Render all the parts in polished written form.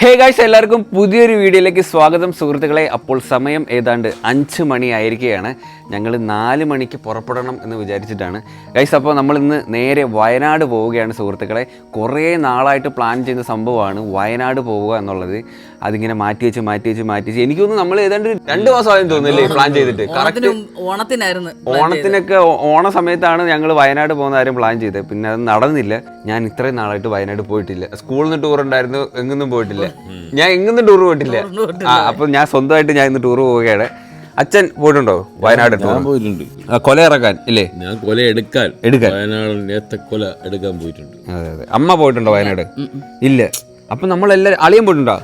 Hey guys, എല്ലാവർക്കും പുതിയൊരു വീഡിയോയിലേക്ക് സ്വാഗതം സുഹൃത്തുക്കളെ. അപ്പോൾ സമയം ഏതാണ്ട് 5 മണി ആയിരിക്കുകയാണ്. ഞങ്ങൾ 4 മണിക്ക് പുറപ്പെടണം എന്ന് വിചാരിച്ചിട്ടാണ് ഗൈസ്. അപ്പോൾ നമ്മൾ ഇന്ന് നേരെ വയനാട് പോവുകയാണ് സുഹൃത്തുക്കളെ. കുറേ നാളായിട്ട് പ്ലാൻ ചെയ്ത സംഭവമാണ് വയനാട് പോവുക എന്നുള്ളത്. അതിങ്ങനെ മാറ്റി വെച്ച് എനിക്ക് തോന്നുന്നു നമ്മൾ ഏതാണ്ട് 2 മാസമായെന്ന് തോന്നുന്നില്ലേ പ്ലാൻ ചെയ്തിട്ട്. കറക്റ്റ് ഓണത്തിനൊക്കെ ഓണ സമയത്താണ് ഞങ്ങൾ വയനാട് പോകുന്ന കാര്യം പ്ലാൻ ചെയ്തത്. പിന്നെ അത് നടന്നില്ല. ഞാൻ ഇത്രയും നാളായിട്ട് വയനാട് പോയിട്ടില്ല. സ്കൂളിൽ നിന്ന് ടൂർ ഉണ്ടായിരുന്നു, എങ്ങൊന്നും പോയിട്ടില്ല. ഞാൻ എങ്ങൊന്നും ടൂർ പോയിട്ടില്ല. അപ്പൊ ഞാൻ സ്വന്തമായിട്ട് ഞാൻ ഇന്ന് ടൂർ പോവുകയാണ്. അച്ഛൻ പോയിട്ടുണ്ടോ വയനാട്? പോയിട്ടുണ്ട്. കൊല ഇറക്കാൻ ഇല്ലേ? ഞാൻ കൊല എടുക്കാൻ വയനാട് നേത്തക്കൊല എടുക്കാൻ പോയിട്ടുണ്ട്. അതെ. അമ്മ പോയിട്ടുണ്ടോ വയനാട്? ഇല്ല. അപ്പൊ നമ്മളെല്ലാരും അളിയൻ പോയിട്ടുണ്ടോ?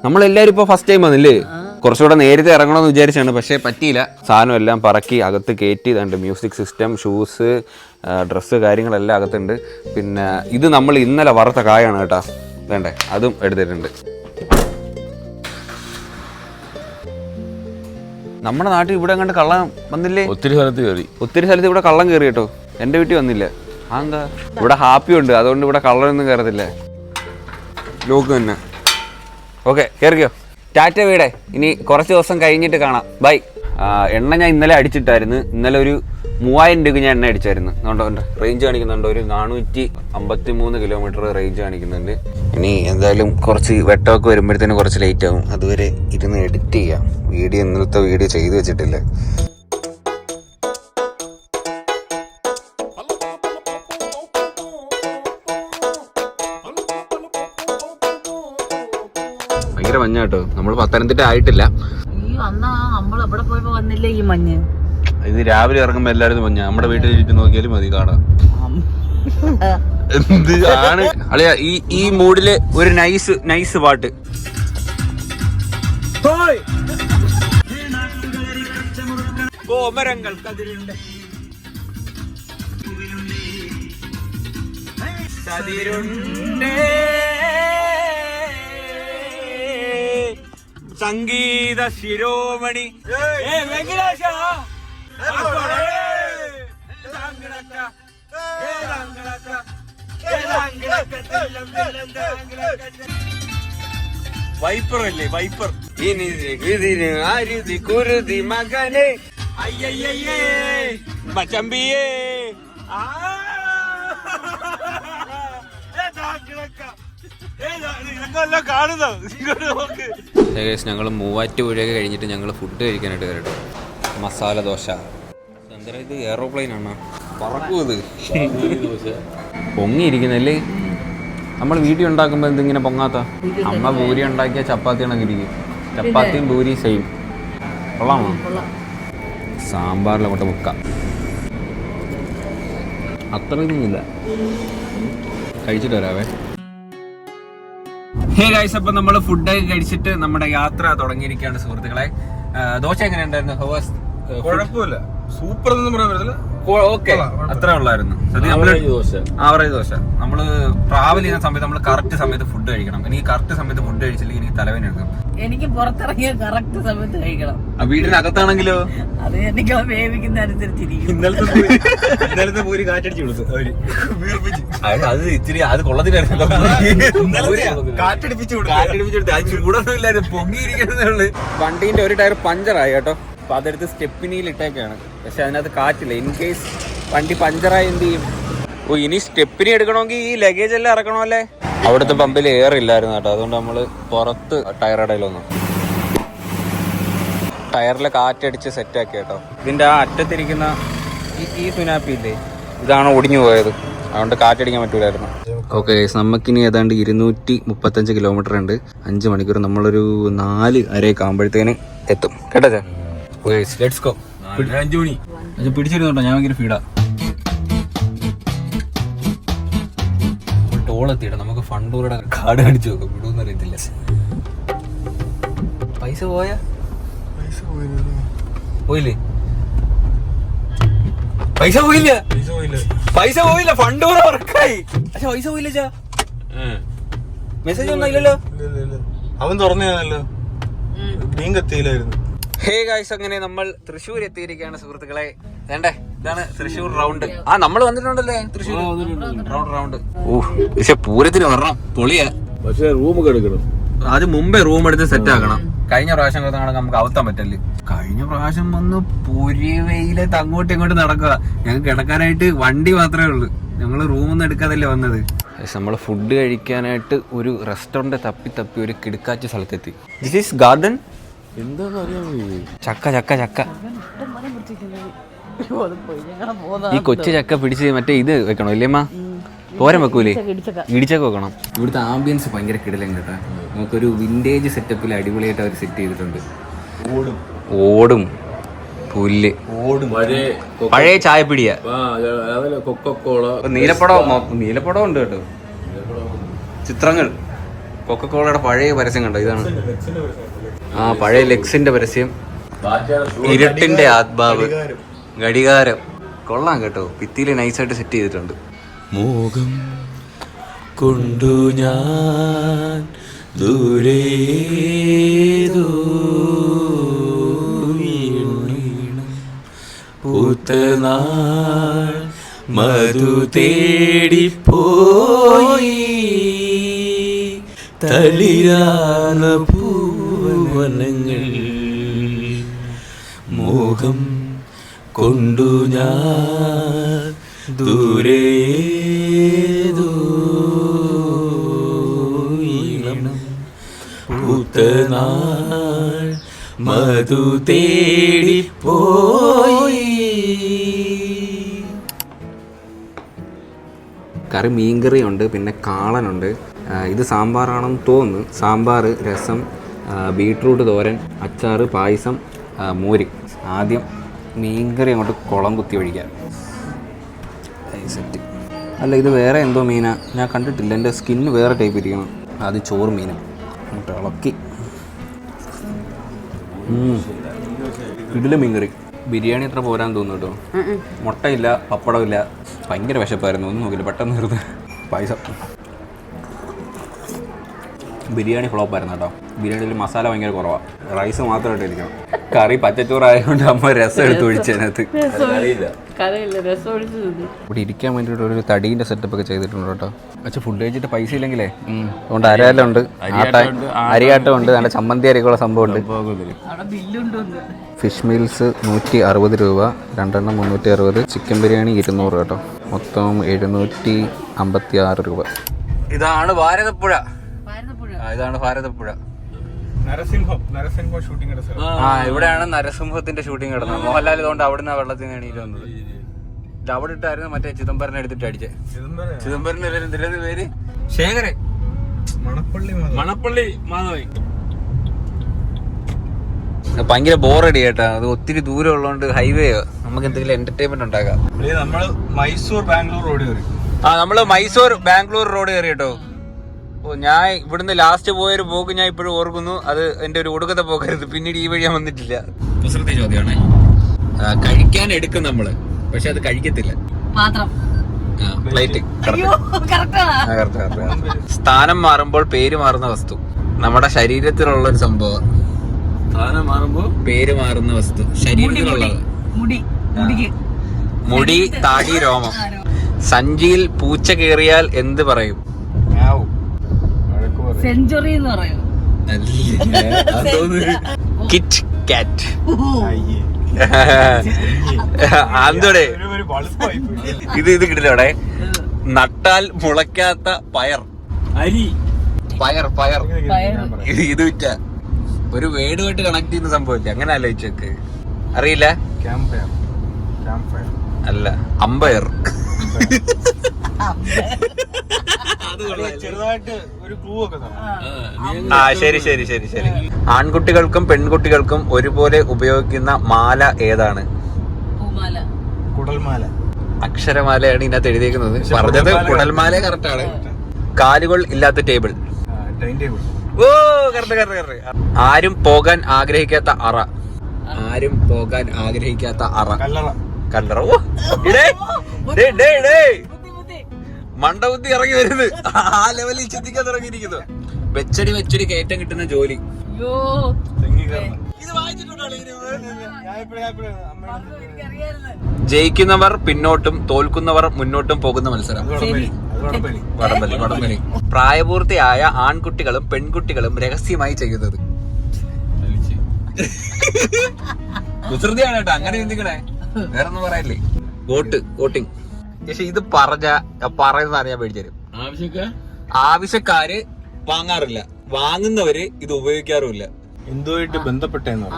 നമ്മളെല്ലാരും ഇപ്പൊ ഫസ്റ്റ് ടൈം വന്നില്ലേ? കുറച്ചുകൂടെ നേരത്തെ ഇറങ്ങണമെന്ന് വിചാരിച്ചാണ്, പക്ഷേ പറ്റിയില്ല. സാധനം എല്ലാം പറക്കി അകത്ത് കയറ്റി ഇതുണ്ട്. മ്യൂസിക് സിസ്റ്റം, ഷൂസ്, ഡ്രസ്സ്, കാര്യങ്ങളെല്ലാം അകത്തുണ്ട്. പിന്നെ ഇത് നമ്മൾ ഇന്നലെ വറുത്ത കായാണ് കേട്ടോ, വേണ്ടേ, അതും എടുത്തിട്ടുണ്ട്. നമ്മുടെ നാട്ടിൽ ഇവിടെ കണ്ട് കള്ളം വന്നില്ലേ? ഒത്തിരി സ്ഥലത്ത് ഇവിടെ കള്ളം കയറി കേട്ടോ. എൻ്റെ വീട്ടിൽ വന്നില്ല. എന്താ ഇവിടെ ഹാപ്പി ഉണ്ട്, അതുകൊണ്ട് ഇവിടെ കള്ളനൊന്നും കയറത്തില്ല. ലോക്ക് തന്നെ. ഓക്കെ, കയറിക്കോ. ടാറ്റ വീടെ. ഇനി കുറച്ച് ദിവസം കഴിഞ്ഞിട്ട് കാണാം. ബൈ. എണ്ണ ഞാൻ ഇന്നലെ അടിച്ചിട്ടായിരുന്നു. ഇന്നലെ ഒരു 3000 രൂപ ഞാൻ എണ്ണ അടിച്ചായിരുന്നു. അതുകൊണ്ട് റേഞ്ച് കാണിക്കുന്നുണ്ട്, ഒരു 453 കിലോമീറ്റർ റേഞ്ച് കാണിക്കുന്നുണ്ട്. ഇനി എന്തായാലും കുറച്ച് വെട്ടമൊക്കെ വരുമ്പോഴത്തേനും കുറച്ച് ലേറ്റ് ആകും. അതുവരെ ഇരുന്ന് എഡിറ്റ് ചെയ്യാം. ഇന്നലത്തെ വീഡിയോ ചെയ്തു വെച്ചിട്ടില്ല. ഭയങ്കര മഞ്ഞാട്ടോ. നമ്മൾ പത്തനംതിട്ട ആയിട്ടില്ല. ഇത് രാവിലെ ഇറങ്ങുമ്പോ എല്ലാരും മഞ്ഞ. നമ്മുടെ വീട്ടിൽ ചുറ്റും നോക്കിയാലും മതി, കാണാം. എന്ത് ആണ് അളിയ ഈ മൂഡില് ഒരു നൈസ് പാട്ട്. സംഗീത ശിരോമണി വൈപ്പർ അല്ലേ? വൈപ്പർ. കുരുതി മകനെ അയ്യയ്യേ മച്ചമ്പിയേ ഞങ്ങൾ മൂവാറ്റുപുഴയൊക്കെ കഴിഞ്ഞിട്ട് ഞങ്ങൾ ഫുഡ് കഴിക്കാനായിട്ട് കയറട്ടെ. മസാല ദോശ. എന്താ ഇത്? എയറോപ്ലെയിൻ ആണോ? പറക്കും ഇത്. പൊങ്ങിയിരിക്കുന്നല്ലേ? നമ്മൾ വീട്ടിൽ ഉണ്ടാക്കുമ്പോൾ എന്തിങ്ങനെ പൊങ്ങാത്ത? അമ്മ പൂരി ഉണ്ടാക്കിയ ചപ്പാത്തി ആണെങ്കിരിക്കും. ചപ്പാത്തിയും പൂരി സെയിം. കൊള്ളാമോ? സാമ്പാറിലങ്ങോട്ട് മുക്കാം. അത്ര ഇതൊന്നുമില്ല. കഴിച്ചിട്ട് വരാവേ. ഹേ ഗൈസ്, അപ്പൊ നമ്മള് ഫുഡൊക്കെ കഴിച്ചിട്ട് നമ്മുടെ യാത്ര തുടങ്ങിയിരിക്കുകയാണ് സുഹൃത്തുക്കളെ. ദോശ എങ്ങനെ ഉണ്ടായിരുന്നു? കുഴപ്പമില്ല, സൂപ്പർ ഒന്നും പറയാൻ പറ്റില്ല. ഓക്കെ, അത്ര ഉള്ളായിരുന്നു. ആവറേജ് ദോശ. നമ്മള് ട്രാവൽ ചെയ്യുന്ന സമയത്ത് നമ്മൾ കറക്റ്റ് സമയത്ത് ഫുഡ് കഴിക്കണം. എനിക്ക് കറക്റ്റ് സമയത്ത് ഫുഡ് കഴിച്ചില്ലെങ്കിൽ എനിക്ക് തലവേദന എടുക്കും. എനിക്ക് പുറത്തിറങ്ങിയ കറക്റ്റ് സമയത്ത് കഴിക്കണം. വീടിനകത്താണെങ്കിലോ അത് എനിക്ക് വേവിക്കുന്ന അനുസരിച്ചിരിക്കും. ഇന്നലത്തെ പൂരി കാറ്റടിച്ചു കൊടുത്തു അവര്. അത് ഇച്ചിരി അത് കൊള്ളത്തിലായിരുന്നു. കാറ്റടിപ്പിച്ചു കൊടുത്തു. അത് ചൂടൊന്നും ഇല്ലായിരുന്നു, പൊങ്ങിയിരിക്കുന്നതേ ഉള്ളു. വണ്ടീന്റെ ഒരു ടയർ പഞ്ചറായി കേട്ടോ. അപ്പൊ അതെടുത്ത് സ്റ്റെപ്പിനിയിൽ ഇട്ടേക്കാണ്. പക്ഷെ അതിനകത്ത് കാറ്റില്ല. ഇൻ കേസ് വണ്ടി പഞ്ചറായി എന്ത് ചെയ്യും? ഇനി സ്റ്റെപ്പിനി എടുക്കണമെങ്കിൽ ഈ ലഗേജ് എല്ലാം ഇറക്കണമല്ലേ. അവിടുത്തെ പമ്പിൽ എയർ ഇല്ലായിരുന്നു കേട്ടോ. അതുകൊണ്ട് നമ്മള് പുറത്ത് ടയർ ഇടയിലൊന്നും ടയറിലെ കാറ്റടിച്ച് സെറ്റാക്കി കേട്ടോ. ഇതിന്റെ ആ അറ്റത്തിരിക്കുന്ന ഈ സുനാപ്പി ഇല്ലേ, ഇതാണ് ഒടിഞ്ഞു പോയത്. അതുകൊണ്ട് കാറ്റടിക്കാൻ പറ്റൂലായിരുന്നു. ഓക്കെ, നമുക്കിനി ഏതാണ്ട് 235 കിലോമീറ്റർ ഉണ്ട്. 5 മണിക്കൂർ. നമ്മളൊരു 4:30 ആകുമ്പോഴത്തേന് എത്തും കേട്ടോ. Let's go. 5 മണി പിടിച്ചിരുന്നോട്ടോ. ഞാൻ ഭയങ്കര ഫീഡാ. ടോളെത്തിയിട്ട് നമുക്ക് ഫണ്ടൂരുടെ കാർഡ് കാണിച്ചു നോക്കാം. വിടുമെന്ന് അറിയത്തില്ല. പൈസ പോയില്ലേ? പൈസ പോയില്ല. ഫണ്ടൂർ വർക്കായി. പക്ഷെ പൈസ പോയില്ല. മെസ്സേജ് ഒന്നും ഇല്ലല്ലോ. അവൻ തുറന്നല്ലോ, മീൻ കത്തിയില്ലായിരുന്നു. ഹേ ഗൈസ്, അങ്ങനെ നമ്മൾ തൃശ്ശൂർ എത്തിയിരിക്കുകയാണ് സുഹൃത്തുക്കളെ. വേണ്ടേ, ഇതാണ് തൃശ്ശൂർ റൗണ്ട്. നമ്മൾ വന്നിട്ടുണ്ടല്ലേ തൃശ്ശൂർ റൗണ്ട്. പക്ഷെ പൂരത്തിന് വരണം, പൊളിയാ. പക്ഷെ റൂം എടുക്കണം. അത് മുമ്പേ റൂം എടുത്ത് സെറ്റ് ആക്കണം. കഴിഞ്ഞ പ്രാവശ്യം നമുക്ക് അവത്താൻ പറ്റല്ലേ. കഴിഞ്ഞ പ്രാവശ്യം വന്ന് പൊരിവെയിലത്ത് അങ്ങോട്ടും ഇങ്ങോട്ടും നടക്കുക. ഞങ്ങൾക്ക് കിടക്കാനായിട്ട് വണ്ടി മാത്രമേ ഉള്ളൂ. ഞങ്ങൾ റൂമൊന്നും എടുക്കാതല്ലേ വന്നത്. നമ്മൾ ഫുഡ് കഴിക്കാനായിട്ട് ഒരു റെസ്റ്റോറൻറ്റ് തപ്പി ഒരു കിടക്കാച്ച സ്ഥലത്തെത്തി. This is garden. എന്താന്ന് അറിയാൻ വയ്യ. ചക്ക ഈ കൊച്ചു ചക്ക പിടിച്ച് മറ്റേ ഇത് വെക്കണോ ഇല്ലേമ്മ? തോരൻ വെക്കൂലേ? ഇടിച്ചക്ക വെക്കണം. ഇവിടുത്തെ ആംബിയൻസ് ഭയങ്കര കിടിലൻ കേട്ടോ. നമുക്കൊരു വിൻറ്റേജ് സെറ്റപ്പിൽ അടിപൊളിയായിട്ട് അവർ സെറ്റ് ചെയ്തിട്ടുണ്ട്. ഓടും പുല്ല്, പഴയ ചായപ്പിടിയ, കൊക്കക്കോള, നീലപ്പടം ഉണ്ട് കേട്ടോ. ചിത്രങ്ങൾ, കൊക്കക്കോളയുടെ പഴയ പരസ്യം കണ്ടോ? ഇതാണ് പഴയ ലെക്സിന്റെ പരസ്യം. ഇരുട്ടിന്റെ ആത്മാവ്, ഘടികാരം. കൊള്ളാം കേട്ടോ. ഭിത്തിയിൽ നൈസായിട്ട് സെറ്റ് ചെയ്തിട്ടുണ്ട്. മോഹം കൊണ്ടു ഞാൻ ദൂരെ പൂത്തനാൾ മധു തേടിപ്പോയി തളിരാന പൂവനങ്ങൾ. മോഹം കൊണ്ടു ഞാൻ ദൂരെ പൂത്തനാൾ മധു തേടിപ്പോയി. കറി മീൻകറി ഉണ്ട്, പിന്നെ കാളനുണ്ട്. ഇത് സാമ്പാറാണെന്ന് തോന്നുന്നു. സാമ്പാർ, രസം, ബീട്രൂട്ട് തോരൻ, അച്ചാറ്, പായസം, മോര്. ആദ്യം മീൻകറി അങ്ങോട്ട് കുളം കുത്തി ഒഴിക്കാം. സെറ്റ്. അല്ല, ഇത് വേറെ എന്തോ മീനാ, ഞാൻ കണ്ടിട്ടില്ല. എൻ്റെ സ്കിന്ന് വേറെ ടൈപ്പ് ഇരിക്കണം. അത് ചോറ് മീനും അങ്ങോട്ട് ഇളക്കി. ഇതിലെ മീൻകറി. ബിരിയാണി അത്ര പോരാൻ തോന്നുന്നു കേട്ടോ. മുട്ടയില്ല, പപ്പടമില്ല. ഭയങ്കര വിശപ്പായിരുന്നു. ഒന്നും നോക്കില്ല, പെട്ടെന്ന് തീർന്ന്. പായസം. ബിരിയാണി ഫ്ലോപ്പായിരുന്നു കേട്ടോ. ബിരിയാണിയിൽ മസാല ഭയങ്കര കുറവാണ്. റൈസ് മാത്രമായിട്ട് ഇരിക്കണം. കറി പച്ചച്ചോറായതുകൊണ്ട് അമ്മ രസം എടുത്ത് ഒഴിച്ചതിനകത്ത്. ഇവിടെ ഇരിക്കാൻ വേണ്ടിയിട്ട് ഒരു തടീൻ്റെ സെറ്റപ്പ് ഒക്കെ ചെയ്തിട്ടുണ്ട് കേട്ടോ. പക്ഷെ ഫുഡ് കഴിച്ചിട്ട് പൈസ ഇല്ലെങ്കിലേ, അതുകൊണ്ട് അരയാലുണ്ട്, അരിയാട്ടം ഉണ്ട്, നല്ല ചമ്മന്തി അരിക്കുള്ള സംഭവമുണ്ട്. ഫിഷ് മീൽസ് 160 രൂപ, 2 എണ്ണം 360. ചിക്കൻ ബിരിയാണി 200 കേട്ടോ. മൊത്തം 756 രൂപ. ഇതാണ് ഭാരതപ്പുഴ. ഇതാണ് ഭാരതപ്പുഴ. നരസിംഹ ഷൂട്ടിംഗ്. ഇവിടെയാണ് നരസിംഹത്തിന്റെ ഷൂട്ടിംഗ് കിടന്നത്. മോഹൻലാൽ ഇതുകൊണ്ട് അവിടുന്ന് വെള്ളത്തിൽ നിന്ന് എണീറ്റ് വന്നത്. ഇത് അവിടെ ഇട്ടായിരുന്നു മറ്റേ ചിദംബരനെ എടുത്തിട്ട് അടിച്ചേ. ചിദംബരന്റെ പേര് ശേഖരൻ. മണപ്പള്ളി മാധവൻ. ഭയങ്കര ബോറടി കേട്ടാ. അത് ഒത്തിരി ദൂരം ഉള്ളതുകൊണ്ട് ഹൈവേ നമുക്ക് എന്തെങ്കിലും എന്റർടൈൻമെന്റ് ഉണ്ടാക്കാം. നമ്മള് മൈസൂർ ബാംഗ്ലൂർ റോഡ് കയറി. നമ്മള് മൈസൂർ ബാംഗ്ലൂർ റോഡ് കയറി കേട്ടോ. ഞാൻ ഇവിടുന്ന് ലാസ്റ്റ് പോയൊരു പോക്ക് ഞാൻ ഇപ്പോഴും ഓർക്കുന്നു. അത് എന്റെ ഒരു ഒടുക്കത്തെ പോക്കരുത്. പിന്നീട് ഈ വഴി ഞാൻ വന്നിട്ടില്ല. കുസൃതി ചോദ്യമാണ്. കഴിക്കാൻ എടുക്കും നമ്മള്, പക്ഷെ അത് കഴിക്കത്തില്ല. പ്ലേറ്റ്. സ്ഥാനം മാറുമ്പോൾ പേര് മാറുന്ന വസ്തു. നമ്മുടെ ശരീരത്തിലുള്ള ഒരു സംഭവം. സ്ഥാനം മാറുമ്പോ പേര് മാറുന്ന വസ്തു. ശരീരത്തിലുള്ളത്. മുടി, താടി, രോമം. സഞ്ചിയിൽ പൂച്ച കയറിയാൽ എന്ത് പറയും? സെഞ്ചുറി എന്ന് പറയും. കിറ്റ് കാറ്റ്. ആന്തോടെ ഇത് കിട്ടില്ലോടെ. നട്ടാൽ മുളയ്ക്കാത്ത പയർ. അരി. പയർ. ഇത് വിറ്റ ഒരു വേടുമായിട്ട് കണക്ട് ചെയ്യുന്ന സംഭവമില്ല. അങ്ങനെ ആലോചിച്ചൊക്കെ അറിയില്ല. അല്ല, അമ്പയർ. ചെറുതായിട്ട് ഒരു ക്ലൂ ഒക്കെ. ശരി. ആൺകുട്ടികൾക്കും പെൺകുട്ടികൾക്കും ഒരുപോലെ ഉപയോഗിക്കുന്ന മാല ഏതാണ്? കുടൽമാല. അക്ഷരമാലയാണ് ഇതിനകത്ത് എഴുതിയിരിക്കുന്നത്. പറഞ്ഞത് കുടൽമാല കറക്റ്റ് ആണ്. കാലുകൾ ഇല്ലാത്ത ടേബിൾ. ഓ, കറക്റ്റ്. ആരും പോകാൻ ആഗ്രഹിക്കാത്ത അറ. കല്ലറ. ഓ, മണ്ടബുദ്ധി ഇറങ്ങി വരുന്നത്. ആ ലെവലിൽ ചിന്തിക്കാൻ തുടങ്ങിയിരിക്കുന്നു. വെച്ചടി കയറ്റം കിട്ടുന്ന ജോലി. ജയിക്കുന്നവർ പിന്നോട്ടും തോൽക്കുന്നവർ മുന്നോട്ടും പോകുന്ന മത്സരം. വടംവലി. പ്രായപൂർത്തിയായ ആൺകുട്ടികളും പെൺകുട്ടികളും രഹസ്യമായി ചെയ്യുന്നത്. കുസൃതിയാണ് കേട്ടോ, അങ്ങനെ ചിന്തിക്കണേ, വേറെ ഒന്നും പറയല്ലേ. വോട്ടിങ്. പക്ഷെ ഇത് പറയുന്നതാണ് ഞാൻ മേടിച്ചു തരും. ആവശ്യക്കാര് വാങ്ങാറില്ല, വാങ്ങുന്നവര് ഇത് ഉപയോഗിക്കാറുമില്ല. എന്തുമായിട്ട് ബന്ധപ്പെട്ടെന്ന്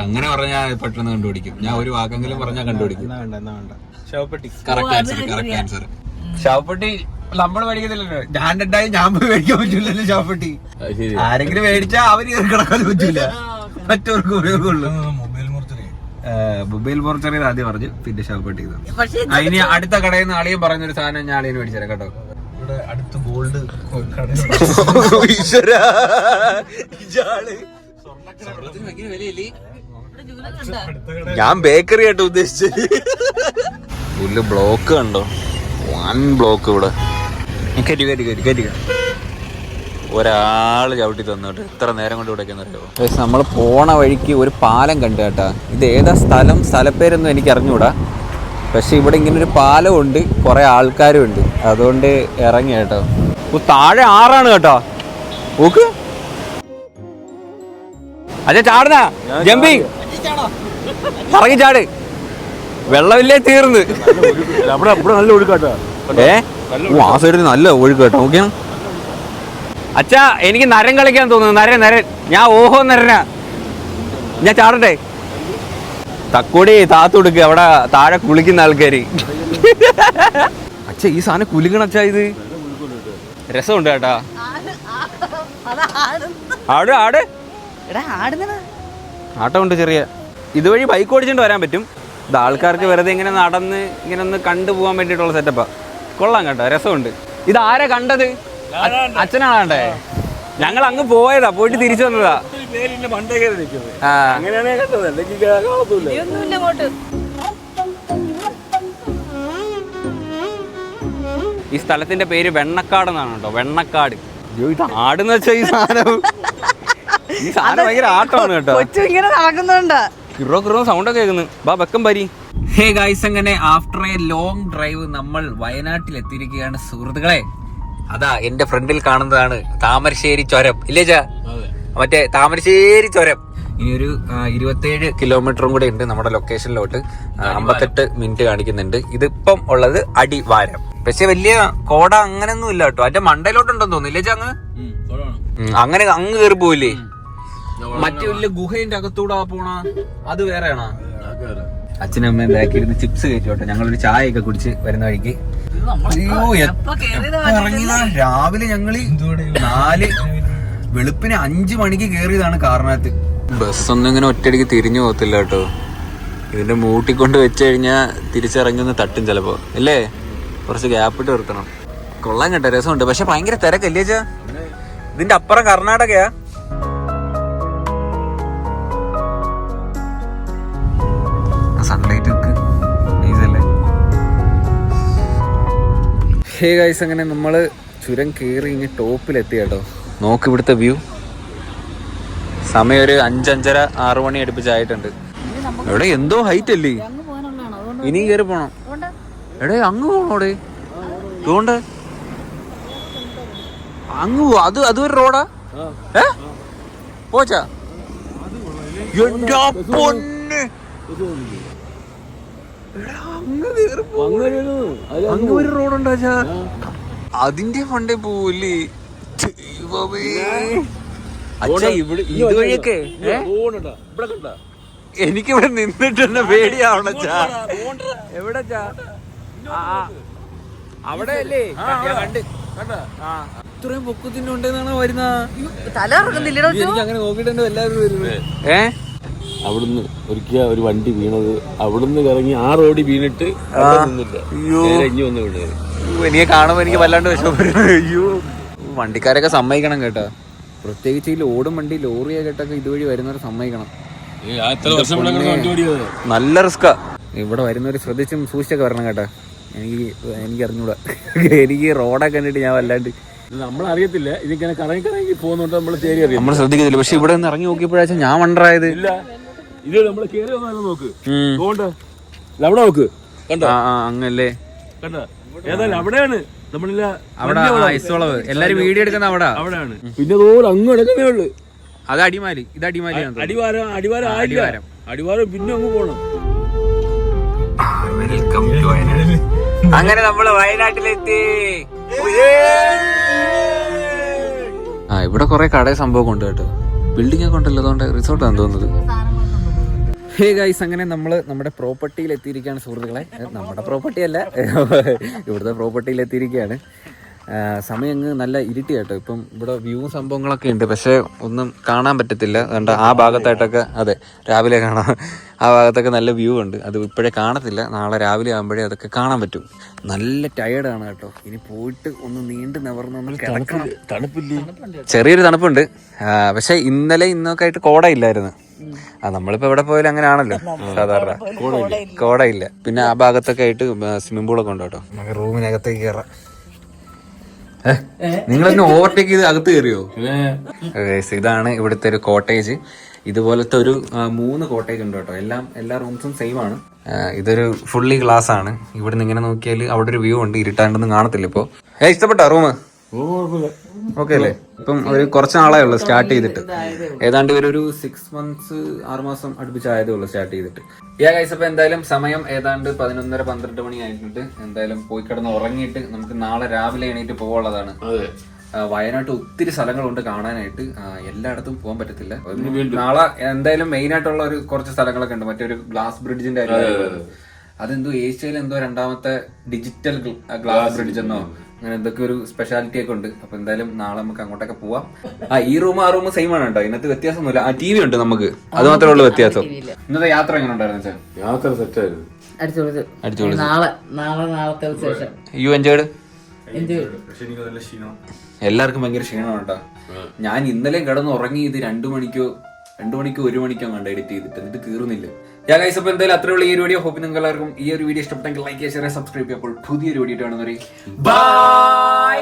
അങ്ങനെ പറഞ്ഞാൽ പെട്ടെന്ന് കണ്ടുപിടിക്കും. ഞാൻ ഒരു വാക്കെങ്കിലും പറഞ്ഞാൽ കണ്ടുപിടിക്കും. വേണ്ട ശവപ്പെട്ടി. Correct answer. ശവപ്പെട്ടി നമ്മൾ മേടിക്കത്തില്ലല്ലോ. ഞാൻ പോയി മേടിക്കാൻ പറ്റൂലല്ലോ ശവപ്പെട്ടി. ആരെങ്കിലും മേടിച്ചാൽ അവര് കിടക്കാൻ പറ്റൂല, മറ്റവർക്ക് ഉപയോഗമുള്ളൂ. മൊബൈൽ മോർച്ചറി ആദ്യം പറഞ്ഞു, പിന്നെ ശവപ്പെട്ടി. അതിന് അടുത്ത കടയിൽ നിന്ന് ആളിയും പറഞ്ഞൊരു സാധനം ഞാൻ ആളിയും മേടിച്ചേരാം കേട്ടോ. ഇവിടെ അടുത്ത് ഗോൾഡ് ഞാൻ ബേക്കറി ആയിട്ട് ഉദ്ദേശിച്ചത്. വലിയ ബ്ലോക്ക് കണ്ടോ, 1 ബ്ലോക്ക് ഇവിടെ. കയറ്റി ഒരാള് ചവിട്ടി തന്നോട്ട് എത്ര നേരം കൊണ്ട് ഇവിടെ നമ്മൾ പോണ വഴിക്ക് ഒരു പാലം കണ്ടു കേട്ടാ. ഇത് ഏതാ സ്ഥലപ്പേരൊന്നും എനിക്ക് അറിഞ്ഞൂടാ. പക്ഷെ ഇവിടെ ഇങ്ങനെ ഒരു പാലമുണ്ട്, കുറെ ആൾക്കാരും ഉണ്ട്, അതുകൊണ്ട് ഇറങ്ങി കേട്ടോ. താഴെ 6 കേട്ടോ. ഓക്ക് അച്ഛാ ചാടുന്ന ജമ്പിങ്, ഇറങ്ങി ചാട്. വെള്ളമില്ലേ തീർന്ന്. നല്ല ഒഴുക്കാട്ടോ. ആ സൈഡിൽ നല്ല ഒഴുക്ക് കേട്ടോ. നോക്കിയാ അച്ഛാ, എനിക്ക് നരം കളിക്കാൻ തോന്നുന്നു. നരൻ ഞാൻ ഓഹോ നരനാ. ഞാൻ ചാടട്ടെ? തക്കോടി താത്തു കൊടുക്കുക, അവിടെ താഴെ കുളിക്കുന്ന ആൾക്കാര്. അച്ഛാ ഈ സാധനം കുലുങ്ങണ അച്ഛാ, ഇത് രസമുണ്ട് കേട്ടാ. ആട് ആട്ടമുണ്ട് ചെറിയ. ഇതുവഴി ബൈക്ക് ഓടിച്ചിട്ട് വരാൻ പറ്റും. ഇത് ആൾക്കാർക്ക് വെറുതെ ഇങ്ങനെ നടന്ന് ഇങ്ങനെ ഒന്ന് കണ്ടുപോകാൻ വേണ്ടിയിട്ടുള്ള സെറ്റപ്പാ. കൊള്ളാം കേട്ടോ, രസമുണ്ട്. ഇത് ആരാ കണ്ടത്? അച്ഛനാണ് കണ്ടേ. ഞങ്ങൾ അങ്ങ് പോയതാ, പോയിട്ട് തിരിച്ചു വന്നതാ. ഈ സ്ഥലത്തിന്റെ പേര് വെണ്ണക്കാട് എന്നാണ് കേട്ടോ. വെണ്ണക്കാട്. ഇത് ആടെന്ന് വെച്ചാ ഈ സാധനം ഭയങ്കര ആട്ടമാണ് കേട്ടോ. ഇങ്ങനെ നടക്കുന്നുണ്ട്, കിറോ സൗണ്ട് ഒക്കെ കേൾക്കുന്നു. വെക്കം പരി. ഹേ ഗൈസ്, അങ്ങനെ ആഫ്റ്റർ എ ലോങ് ഡ്രൈവ് നമ്മൾ വയനാട്ടിൽ എത്തിയിരിക്കുകയാണ് സുഹൃത്തുക്കളെ. അതാ എന്റെ ഫ്രണ്ടിൽ കാണുന്നതാണ് താമരശ്ശേരി ചുരം. ഇല്ലേ ചാ? മറ്റേ താമരശ്ശേരി ചുരം. ഇനിയൊരു 27 കിലോമീറ്ററും കൂടെ ഉണ്ട് നമ്മുടെ ലൊക്കേഷനിലോട്ട്. 58 മിനിറ്റ് കാണിക്കുന്നുണ്ട്. ഇതിപ്പം ഉള്ളത് അടിവാരം. പക്ഷെ വലിയ കോട അങ്ങനെയൊന്നും ഇല്ല കേട്ടോ. അതിന്റെ മണ്ടയിലോട്ടുണ്ടെന്ന് തോന്നുന്നില്ലേ ചാ? അങ്ങനെ അങ്ങ് കയറി പോയില്ലേ? മറ്റേ വലിയ ഗുഹേന്റെ അകത്തൂടെ പോണ അത് വേറെയാണോ? അച്ഛനും അമ്മയും ബാക്കിയിരുന്ന് ചിപ്സ് കയറ്റോട്ടെ. ഞങ്ങളൊരു ചായയൊക്കെ കുടിച്ച് വരുന്ന വഴിക്ക്. അയ്യോ ഇറങ്ങിയതാ. രാവിലെ ഞങ്ങള് 4 വെളുപ്പിന് 5 മണിക്ക് കയറിയതാണ് കാറിനകത്ത്. ബസ്സൊന്നും ഇങ്ങനെ ഒറ്റയടിക്ക് തിരിഞ്ഞു പോകത്തില്ല കേട്ടോ. ഇതിന്റെ മൂട്ടിക്കൊണ്ട് വെച്ച് കഴിഞ്ഞാൽ തിരിച്ചിറങ്ങി ഒന്ന് തട്ടും ചിലപ്പോ. അല്ലേ? കുറച്ച് ഗ്യാപ്പ് ഇട്ട് നിർത്തണം. കൊള്ളാൻ കേട്ടോ, രസമുണ്ട്. പക്ഷെ ഭയങ്കര തിരക്കല്ലേ ചാ? ഇതിന്റെ അപ്പുറം കർണാടകയാ. സൺലൈറ്റ് ഒക്കെ നൈസല്ലേ. ഹേ ഗൈസ്, അങ്ങനെ നമ്മള് ചുരം കയറി ഇങ്ങനെ ടോപ്പിലെത്തി കേട്ടോ. നോക്ക് ഇവിടുത്തെ വ്യൂ. സമയം ഒരു 5-5:30-6 മണി അടുപ്പിച്ചായിട്ടുണ്ട്. എവിടെ എന്തോ ഹൈറ്റ് അല്ലേ? ഇനി കയറി പോണം. എടേ അങ്ങ് പോണോടെ? അതുകൊണ്ട് അങ്ങ് പോ. അതൊരു റോഡാ? പോച്ചാ അങ്ങ് ഒരു റോഡുണ്ടോ? അതിന്റെ ഫണ്ടേ പോവില്ലേ? അച്ഛാ ഇവിടെ ഇതുവഴിയൊക്കെ എനിക്കിവിടെ നിന്നിട്ട് തന്നെ പേടിയാവണ ചാ. എവിടെ ചാ? അവിടെ അല്ലേ കണ്ട്? ഇത്രയും പൊക്കത്തിനുണ്ടെന്നാണ് വരുന്ന. എനിക്ക് അങ്ങനെ നോക്കിട്ടുണ്ട് എല്ലാവരും വരുന്നത്. അവിടുന്ന് ഒരിക്കൽ ഒരു വണ്ടി വീണത്, അവിടുന്ന് ഇറങ്ങി ആ റോഡിൽ വീണിട്ട് നിന്നില്ല. എനിക്ക് കാണുമ്പോ എനിക്ക് വല്ലാണ്ട് വിഷമം. അയ്യോ, വണ്ടിക്കാരൊക്കെ സമ്മതിക്കണം കേട്ടോ. പ്രത്യേകിച്ച് ഈ ലോഡും വണ്ടി ലോറിയായിട്ടൊക്കെ ഇതുവഴി വരുന്നവർ സമ്മതിക്കണം. നല്ല റിസ്കാ. ഇവിടെ വരുന്നവർ ശ്രദ്ധിച്ചും സൂക്ഷിച്ചൊക്കെ വരണം കേട്ടോ. എനിക്ക് അറിഞ്ഞൂടാ. എനിക്ക് റോഡൊക്കെ കണ്ടിട്ട് ഞാൻ വല്ലാണ്ട് നമ്മളറിയത്തില്ല. ഇതിങ്ങനെ കറങ്ങി പോകുന്നുണ്ട്, നമ്മൾ ശ്രദ്ധിക്കത്തില്ല. പക്ഷെ ഇവിടെ നിന്ന് ഇറങ്ങി നോക്കിയപ്പോഴാച്ചാ ഞാൻ വണ്ടറായത്. ഇത് നമ്മൾ കേറി വന്നാലും നോക്ക്. അവിടെ നോക്ക്. കണ്ടോ? അങ്ങല്ലേ? കണ്ടോ? ഏതായാലും അവിടെയാണ് നമ്മളില്ല അവിടെ ഐസോളവ് എല്ലാരും വീഡിയോ എടുക്കുന്ന അവിടെ അവിടെയാണ്. പിന്നെ അതുപോലെ അങ്ങ് കിടക്കുന്നേ ഉള്ളു. അത് അടിമാലി, ഇത് അടിമാലിയാണ്. അടിവാരം ആയില്ല. അടിവാരം പിന്നെ അങ്ങ് പോണം. Welcome to Wayanad. അങ്ങനെ നമ്മള് വയനാട്ടിലെത്തി. ഇവിടെ കുറെ കട സംഭവം ഉണ്ട് കേട്ടോ. ബിൽഡിംഗ് ഒക്കെ ഉണ്ടല്ലോ, അതുകൊണ്ട് റിസോർട്ടാണ് തോന്നുന്നത്. ഹേ ഗൈസ്, അങ്ങനെ നമ്മൾ നമ്മുടെ പ്രോപ്പർട്ടിയിൽ എത്തിയിരിക്കുകയാണ് സുഹൃത്തുക്കളെ. നമ്മുടെ പ്രോപ്പർട്ടി അല്ല, ഇവിടുത്തെ പ്രോപ്പർട്ടിയിൽ എത്തിയിരിക്കുകയാണ്. സമയം അങ്ങ് നല്ല ഇരുട്ടി കേട്ടോ. ഇപ്പം ഇവിടെ വ്യൂവും സംഭവങ്ങളൊക്കെ ഉണ്ട്, പക്ഷേ ഒന്നും കാണാൻ പറ്റത്തില്ല. അതുകൊണ്ട് ആ ഭാഗത്തായിട്ടൊക്കെ, അതെ രാവിലെ കാണാം, ആ ഭാഗത്തൊക്കെ നല്ല വ്യൂ ഉണ്ട്. അത് ഇപ്പോഴേ കാണത്തില്ല, നാളെ രാവിലെ ആകുമ്പോഴേ അതൊക്കെ കാണാൻ പറ്റും. നല്ല ടയേർഡാണ് കേട്ടോ. ഇനി പോയിട്ട് ഒന്ന് നീണ്ടു നിവർന്നൊന്ന് കിടക്കണം. തണുപ്പില്ലേ? ചെറിയൊരു തണുപ്പുണ്ട്, പക്ഷെ ഇന്നലെ ഇന്നൊക്കെ ആയിട്ട് കോടയില്ലായിരുന്നു. നമ്മളിപ്പോ എവിടെ പോയാലും അങ്ങനെ ആണല്ലോ സാധാരണ, കോടയില്ല. പിന്നെ ആ ഭാഗത്തൊക്കെ ആയിട്ട് സ്വിമ്മിംഗ് പൂളൊക്കെ ഉണ്ട് കേട്ടോ. നമുക്ക് റൂമിനകത്തേക്ക് കയറാം. നിങ്ങളെന്നെ ഓവർടേക്ക് ചെയ്ത് അകത്ത് കയറിയോ? ഇതാണ് ഇവിടുത്തെ ഒരു കോട്ടേജ്. ഇതുപോലത്തെ ഒരു 3 കോട്ടേജ് ഉണ്ട് കേട്ടോ. എല്ലാ റൂംസും സെയിം ആണ്. ഇതൊരു ഫുള്ളി ഗ്ലാസ് ആണ്. ഇവിടുന്ന് ഇങ്ങനെ നോക്കിയാൽ അവിടെ ഒരു വ്യൂ ഉണ്ട്. ഇരുട്ടാണ്ടൊന്നും കാണത്തില്ല ഇപ്പൊ. ഇഷ്ടപ്പെട്ടോ റൂം? ഓക്കെ അല്ലേ? ഇപ്പം ഒരു കുറച്ച് നാളേ ഉള്ളൂ സ്റ്റാർട്ട് ചെയ്തിട്ട്. ഏതാണ്ട് ഒരു 6 months 6 മാസം അടുപ്പിച്ചായതേ ഉള്ളൂ സ്റ്റാർട്ട് ചെയ്തിട്ട്. ഗൈസ്, അപ്പൊ എന്തായാലും സമയം ഏതാണ്ട് 11:30-12 മണി ആയിട്ടുണ്ട്. എന്തായാലും പോയി കിടന്ന് ഉറങ്ങിയിട്ട് നമുക്ക് നാളെ രാവിലെ എണീറ്റ് പോകാനുള്ളതാണ്. വയനാട്ടിൽ ഒത്തിരി സ്ഥലങ്ങളുണ്ട് കാണാനായിട്ട്. എല്ലായിടത്തും പോകാൻ പറ്റത്തില്ല. നാളെ എന്തായാലും മെയിൻ ആയിട്ടുള്ള ഒരു കുറച്ച് സ്ഥലങ്ങളൊക്കെ ഉണ്ട്. മറ്റൊരു ഗ്ലാസ് ബ്രിഡ്ജിന്റെ അതെന്തോ ഏഷ്യയിലെ എന്തോ 2ാമത്തെ ഡിജിറ്റൽ ഗ്ലാസ് ബ്രിഡ്ജ് എന്നോ അങ്ങനെ എന്തൊക്കെ ഒരു സ്പെഷ്യാലിറ്റി ഒക്കെ ഉണ്ട്. അപ്പൊ എന്തായാലും നാളെ നമുക്ക് അങ്ങോട്ടൊക്കെ പോവാം. ഈ റൂം ആ റൂം സെയിം ആണ് കേട്ടോ. ഇതിനകത്ത് വ്യത്യാസമൊന്നുമില്ല. ടി വി ഉണ്ട് നമുക്ക്, അത് മാത്രമേ ഉള്ളൂ വ്യത്യാസം. ഇന്നത്തെ യാത്ര എങ്ങനെ ഉണ്ടായിരുന്നു? യാത്ര സെറ്റായിരുന്നു. നാളത്തെ വിശേഷം. U enjoyed? പക്ഷെ എനിക്ക് നല്ല ക്ഷീണം. എല്ലാവർക്കും ഭയങ്കര ക്ഷീണമാണ് കേട്ടോ. ഞാൻ ഇന്നലെ കിടന്ന് ഉറങ്ങി. ഇത് 2 മണിക്കോ 1 മണിക്കോ കണ്ട് എഡിറ്റ് ചെയ്തിട്ട്, എന്നിട്ട് തീർന്നില്ല. ഗൈസ്, അപ്പൊ എന്തായാലും അത്രയുള്ള ഈ ഒരു വീഡിയോ. ഹോപ്പ് നിങ്ങൾക്ക് എല്ലാവർക്കും ഈ ഒരു വീഡിയോ ഇഷ്ടപ്പെട്ടെങ്കിൽ ലൈക്ക് ചെയ്യുക, ഷെയർ, സബ്സ്ക്രൈബ് ചെയ്യുക. അപ്പോൾ പുതിയൊരു വീഡിയോ കാണുന്നവരെ ബൈ.